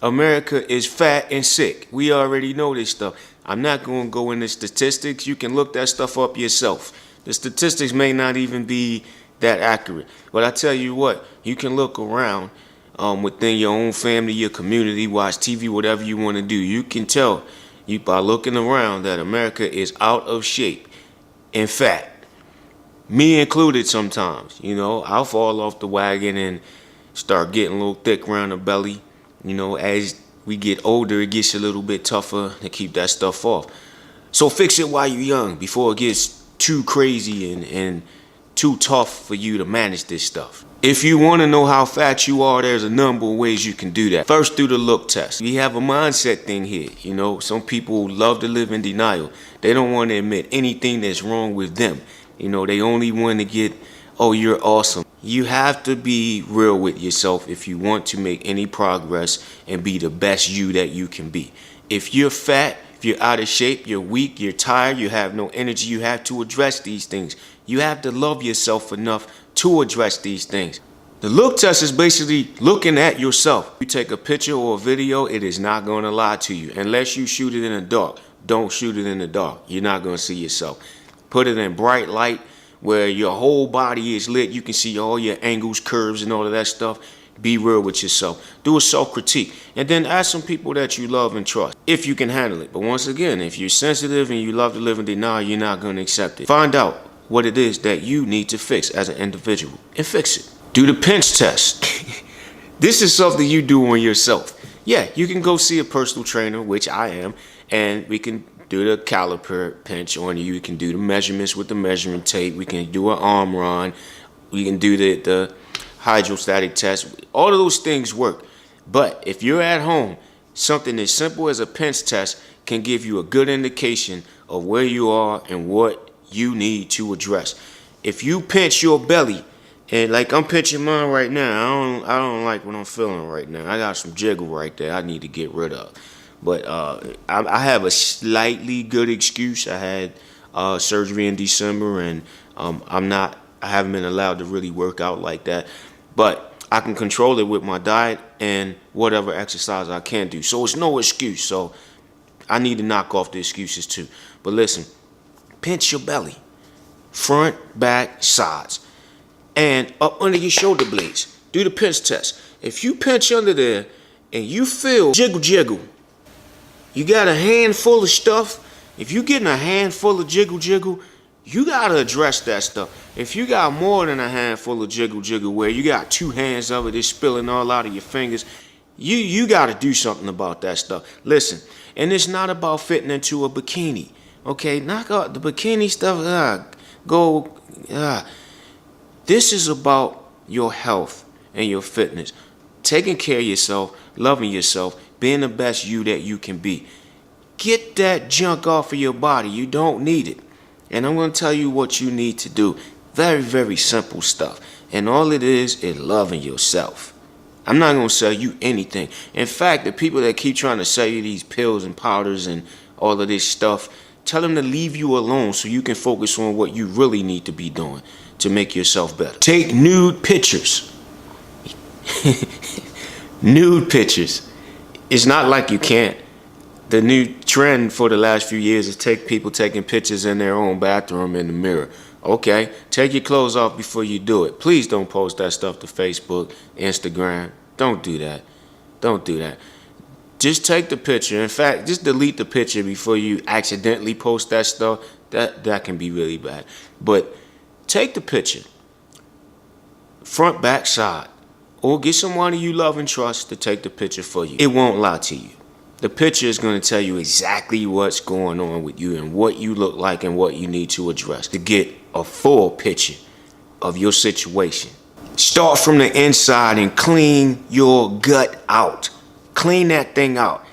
America is fat and sick. We already know this stuff. I'm not going to go into statistics. You can look that stuff up yourself. The statistics may not even be that accurate. But I tell you what, you can look around within your own family, your community, watch TV, whatever you want to do. You can tell by looking around that America is out of shape and fat. Me included sometimes. I'll fall off the wagon and start getting a little thick around the belly. As we get older, it gets a little bit tougher to keep that stuff off. So fix it while you're young before it gets too crazy and too tough for you to manage this stuff. If you want to know how fat you are, there's a number of ways you can do that. First, do the look test. We have a mindset thing here. Some people love to live in denial. They don't want to admit anything that's wrong with them. They only want to get, oh, you're awesome. You have to be real with yourself if you want to make any progress and be the best you that you can be. If you're fat, if you're out of shape, you're weak, you're tired, you have no energy, you have to address these things. You have to love yourself enough to address these things. The look test is basically looking at yourself. You take a picture or a video, it is not going to lie to you. Unless you shoot it in the dark. Don't shoot it in the dark. You're not going to see yourself. Put it in bright light where your whole body is lit. You can see all your angles, curves, and all of that stuff. Be real with yourself. Do a self-critique. And then ask some people that you love and trust, if you can handle it. But once again, if you're sensitive and you love to live in denial, you're not going to accept it. Find out what it is that you need to fix as an individual and fix it. Do the pinch test. This is something you do on yourself. Yeah, you can go see a personal trainer, which I am, and we can do the caliper pinch on you. You can do the measurements with the measuring tape. We can do an arm run. We can do the hydrostatic test. All of those things work. But if you're at home, something as simple as a pinch test can give you a good indication of where you are and what you need to address. If you pinch your belly, and like I'm pinching mine right now, I don't like what I'm feeling right now. I got some jiggle right there I need to get rid of. But I have a slightly good excuse. I had surgery in December, and I haven't been allowed to really work out like that. But I can control it with my diet and whatever exercise I can do. So it's no excuse. So I need to knock off the excuses too. But listen, pinch your belly, front, back, sides, and up under your shoulder blades. Do the pinch test. If you pinch under there and you feel jiggle, you got a handful of stuff. If you're getting a handful of jiggle, you got to address that stuff. If you got more than a handful of jiggle, where you got 2 hands of it, it's spilling all out of your fingers, you got to do something about that stuff. Listen, and it's not about fitting into a bikini. Okay, knock out the bikini stuff. This is about your health and your fitness. Taking care of yourself, loving yourself, being the best you that you can be. Get that junk off of your body. You don't need it. And I'm going to tell you what you need to do. Very, very simple stuff. And all it is loving yourself. I'm not going to sell you anything. In fact, the people that keep trying to sell you these pills and powders and all of this stuff, tell them to leave you alone so you can focus on what you really need to be doing to make yourself better. Take nude pictures. Nude pictures. It's not like you can't. The new trend for the last few years is people taking pictures in their own bathroom in the mirror. Okay, take your clothes off before you do it. Please don't post that stuff to Facebook, Instagram. Don't do that. Don't do that. Just take the picture. In fact, just delete the picture before you accidentally post that stuff. That can be really bad. But take the picture, front, back, side. Or get someone you love and trust to take the picture for you. It won't lie to you. The picture is going to tell you exactly what's going on with you and what you look like and what you need to address to get a full picture of your situation. Start from the inside and clean your gut out. Clean that thing out.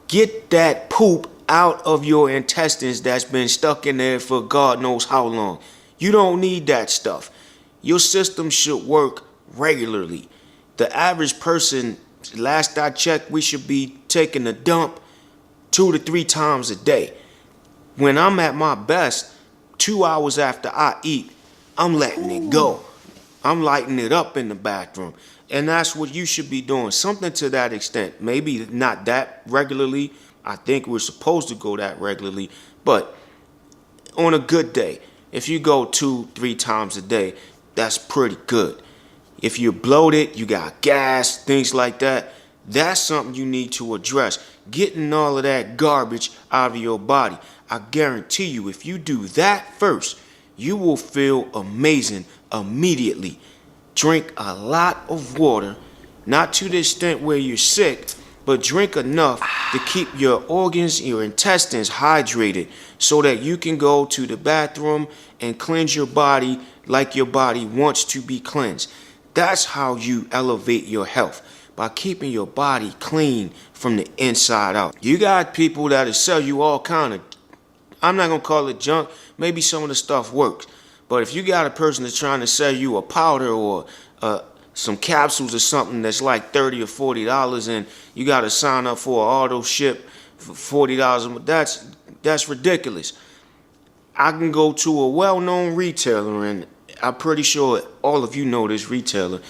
Get that poop out of your intestines that's been stuck in there for God knows how long. You don't need that stuff. Your system should work regularly. The average person, last I checked, we should be taking a dump 2 to 3 times a day. When I'm at my best, 2 hours after I eat, I'm letting it go. I'm lighting it up in the bathroom. And that's what you should be doing, something to that extent. Maybe not that regularly. I think we're supposed to go that regularly, but on a good day, if you go 2-3 times a day, that's pretty good. If you're bloated, you got gas, things like that, that's something you need to address. Getting all of that garbage out of your body. I guarantee you, if you do that first, you will feel amazing immediately. Drink a lot of water, not to the extent where you're sick, but drink enough to keep your organs, your intestines hydrated so that you can go to the bathroom and cleanse your body like your body wants to be cleansed. That's how you elevate your health, by keeping your body clean from the inside out. You got people that'll sell you all kind of, I'm not gonna call it junk, maybe some of the stuff works. But if you got a person that's trying to sell you a powder or some capsules or something that's like $30 or $40 and you got to sign up for an auto ship for $40, that's ridiculous. I can go to a well-known retailer, and I'm pretty sure all of you know this retailer,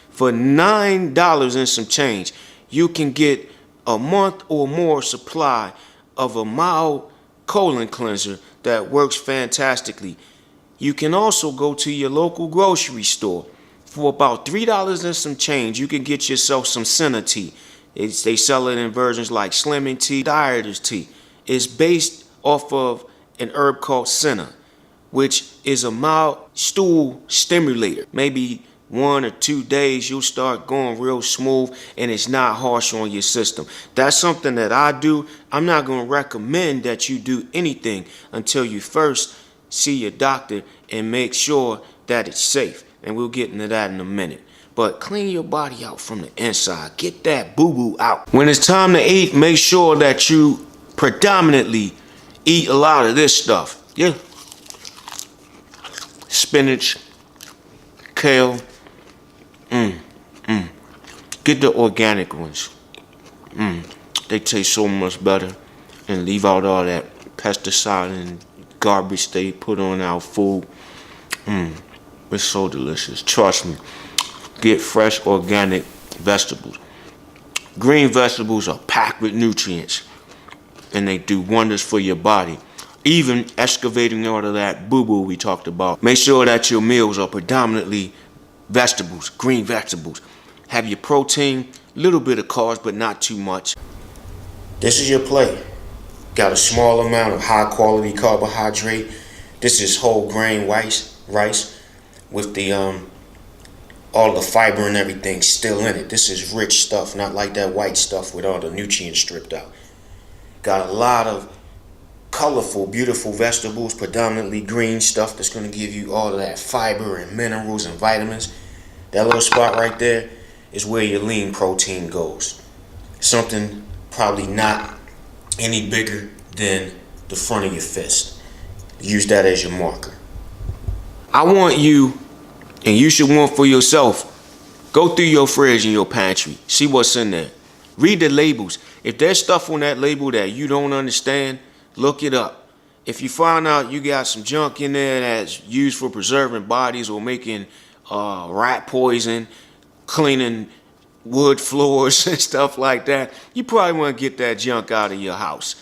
for $9 and some change, you can get a month or more supply of a mild colon cleanser that works fantastically. You can also go to your local grocery store. For about $3 and some change, you can get yourself some Senna tea. They sell it in versions like Slimming Tea, Dieter's Tea. It's based off of an herb called Senna, which is a mild stool stimulator. Maybe 1 or 2 days, you'll start going real smooth and it's not harsh on your system. That's something that I do. I'm not going to recommend that you do anything until you first see your doctor and make sure that it's safe. And we'll get into that in a minute. But clean your body out from the inside. Get that boo-boo out. When it's time to eat, make sure that you predominantly eat a lot of this stuff. Yeah. Spinach, kale. Get the organic ones. They taste so much better. And leave out all that pesticide and garbage they put on our food. It's so delicious. Trust me. Get fresh organic vegetables. Green vegetables are packed with nutrients, and they do wonders for your body. Even excavating out of that boo-boo we talked about. Make sure that your meals are predominantly vegetables, green vegetables. Have your protein, little bit of carbs, but not too much. This is your plate. Got a small amount of high quality carbohydrate. This is whole grain rice with the all the fiber and everything still in it. This is rich stuff, not like that white stuff with all the nutrients stripped out. Got a lot of colorful, beautiful vegetables, predominantly green stuff that's going to give you all of that fiber and minerals and vitamins. That little spot right there is where your lean protein goes. Something probably not any bigger than the front of your fist. Use that as your marker. I want you, and you should want for yourself, go through your fridge and your pantry. See what's in there. Read the labels. If there's stuff on that label that you don't understand, look it up. If you find out you got some junk in there that's used for preserving bodies or making rat poison, cleaning wood floors and stuff like that, you probably want to get that junk out of your house.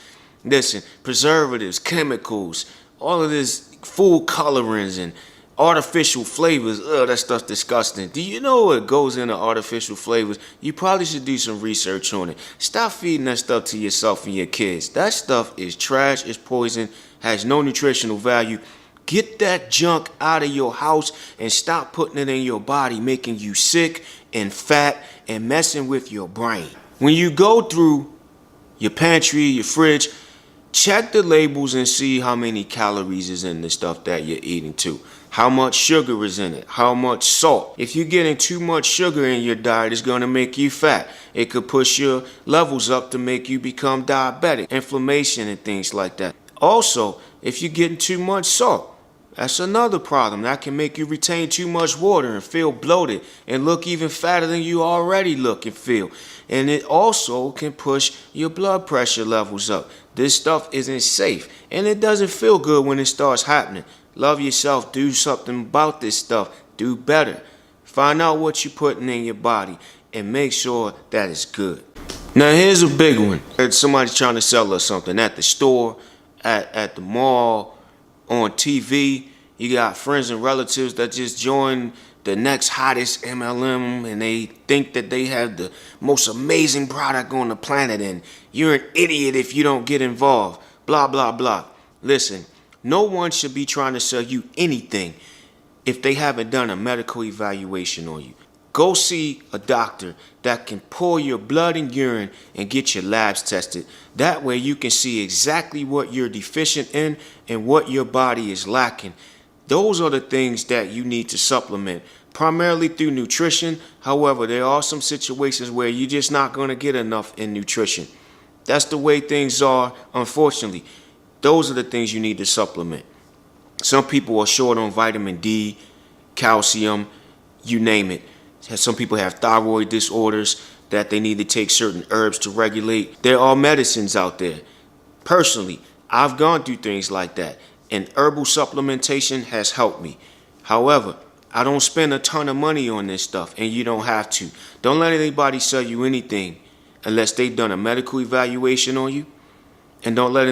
Listen, preservatives, chemicals, all of this food colorings and artificial flavors, that stuff's disgusting. Do you know what goes into artificial flavors? You probably should do some research on it. Stop feeding that stuff to yourself and your kids. That stuff is trash, it's poison, has no nutritional value. Get that junk out of your house and stop putting it in your body, making you sick and fat and messing with your brain. When you go through your pantry, your fridge, check the labels and see how many calories is in the stuff that you're eating too. How much sugar is in it? How much salt? If you're getting too much sugar in your diet, it's going to make you fat. It could push your levels up to make you become diabetic, inflammation and things like that. Also, if you're getting too much salt, that's another problem. That can make you retain too much water and feel bloated and look even fatter than you already look and feel. And it also can push your blood pressure levels up. This stuff isn't safe, and it doesn't feel good when it starts happening. Love yourself. Do something about this stuff. Do better. Find out what you're putting in your body and make sure that it's good. Now here's a big one. Somebody's trying to sell us something at the store, at the mall, on TV. You got friends and relatives that just joined the next hottest MLM and they think that they have the most amazing product on the planet and you're an idiot if you don't get involved. Blah, blah, blah. Listen, no one should be trying to sell you anything if they haven't done a medical evaluation on you. Go see a doctor that can pull your blood and urine and get your labs tested. That way you can see exactly what you're deficient in and what your body is lacking. Those are the things that you need to supplement, primarily through nutrition. However, there are some situations where you're just not going to get enough in nutrition. That's the way things are, unfortunately. Those are the things you need to supplement. Some people are short on vitamin D, calcium, you name it. Some people have thyroid disorders that they need to take certain herbs to regulate. There are medicines out there. Personally, I've gone through things like that, and herbal supplementation has helped me. However, I don't spend a ton of money on this stuff, and you don't have to. Don't let anybody sell you anything unless they've done a medical evaluation on you, and don't let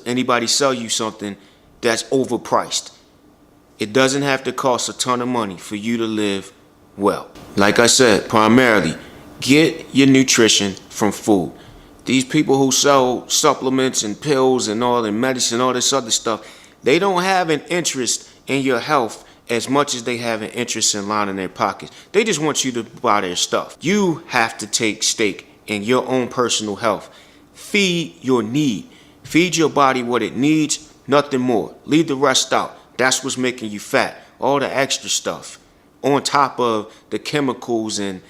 anybody sell you something that's overpriced. It doesn't have to cost a ton of money for you to live well. Like I said, primarily, get your nutrition from food. These people who sell supplements and pills and all and medicine, all this other stuff, they don't have an interest in your health as much as they have an interest in lining their pockets. They just want you to buy their stuff. You have to take stake in your own personal health. Feed your need. Feed your body what it needs, nothing more. Leave the rest out. That's what's making you fat. All the extra stuff on top of the chemicals and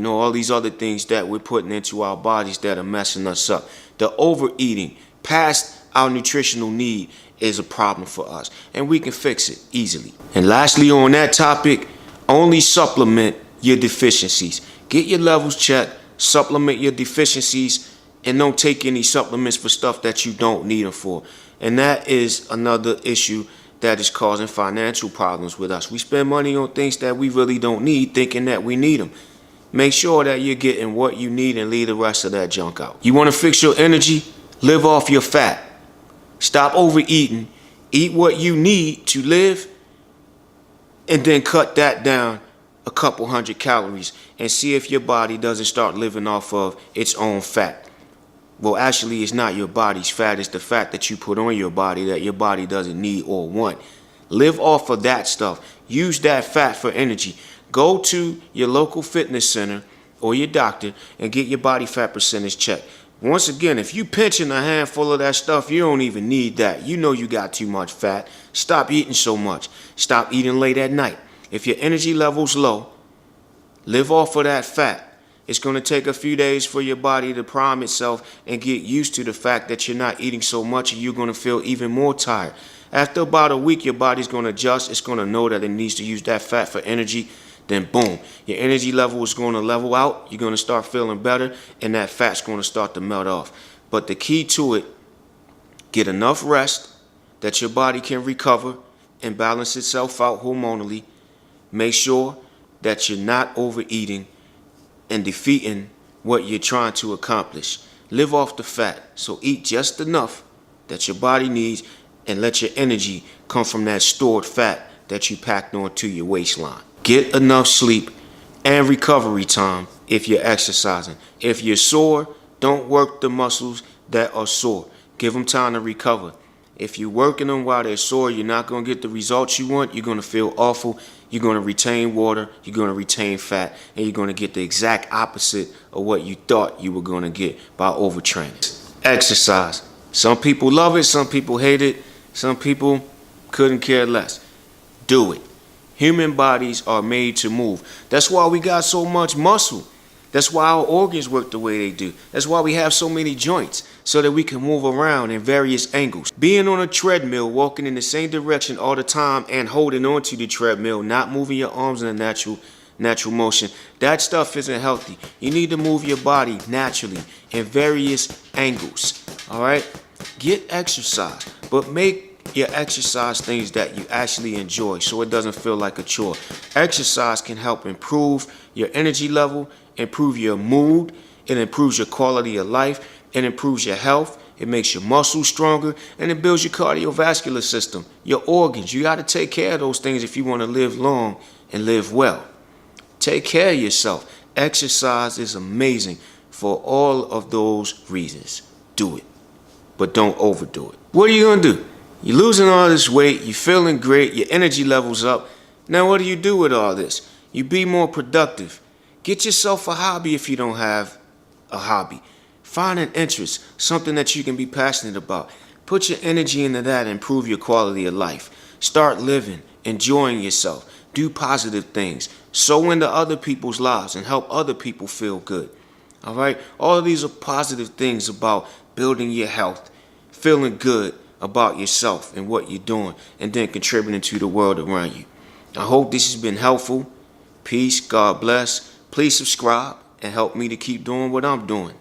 all these other things that we're putting into our bodies that are messing us up. The overeating past our nutritional need is a problem for us, and we can fix it easily. And lastly, on that topic, only supplement your deficiencies. Get your levels checked, supplement your deficiencies, and don't take any supplements for stuff that you don't need them for. And that is another issue that is causing financial problems with us. We spend money on things that we really don't need, thinking that we need them. Make sure that you're getting what you need and leave the rest of that junk out. You want to fix your energy? Live off your fat. Stop overeating. Eat what you need to live, and then cut that down a couple hundred calories and see if your body doesn't start living off of its own fat. Well, actually, it's not your body's fat. It's the fat that you put on your body that your body doesn't need or want. Live off of that stuff. Use that fat for energy. Go to your local fitness center or your doctor and get your body fat percentage checked. Once again, if you pinching a handful of that stuff, you don't even need that. You know you got too much fat. Stop eating so much. Stop eating late at night. If your energy level's low, live off of that fat. It's going to take a few days for your body to prime itself and get used to the fact that you're not eating so much, and you're going to feel even more tired. After about a week, your body's going to adjust. It's going to know that it needs to use that fat for energy. Then boom, your energy level is going to level out. You're going to start feeling better, and that fat's going to start to melt off. But the key to it, get enough rest that your body can recover and balance itself out hormonally. Make sure that you're not overeating and defeating what you're trying to accomplish. Live off the fat. So eat just enough that your body needs and let your energy come from that stored fat that you packed onto your waistline. Get enough sleep and recovery time if you're exercising. If you're sore, don't work the muscles that are sore. Give them time to recover. If you're working them while they're sore, you're not going to get the results you want. You're going to feel awful. You're going to retain water. You're going to retain fat. And you're going to get the exact opposite of what you thought you were going to get by overtraining. Exercise. Some people love it. Some people hate it. Some people couldn't care less. Do it. Human bodies are made to move. That's why we got so much muscle. That's why our organs work the way they do. That's why we have so many joints, so that we can move around in various angles. Being on a treadmill, walking in the same direction all the time and holding on to the treadmill, not moving your arms in a natural motion, that stuff isn't healthy. You need to move your body naturally in various angles. All right? Get exercise, but make You exercise things that you actually enjoy so it doesn't feel like a chore. Exercise can help improve your energy level, improve your mood, it improves your quality of life, it improves your health, it makes your muscles stronger, and it builds your cardiovascular system, your organs. You got to take care of those things if you want to live long and live well. Take care of yourself. Exercise is amazing for all of those reasons. Do it, but don't overdo it. What are you going to do? You're losing all this weight, you're feeling great, your energy level's up. Now what do you do with all this? You be more productive. Get yourself a hobby if you don't have a hobby. Find an interest, something that you can be passionate about. Put your energy into that and improve your quality of life. Start living, enjoying yourself. Do positive things. Sow into other people's lives and help other people feel good. All right? All of these are positive things about building your health, feeling good about yourself and what you're doing, and then contributing to the world around you. I hope this has been helpful. Peace. God bless. Please subscribe and help me to keep doing what I'm doing.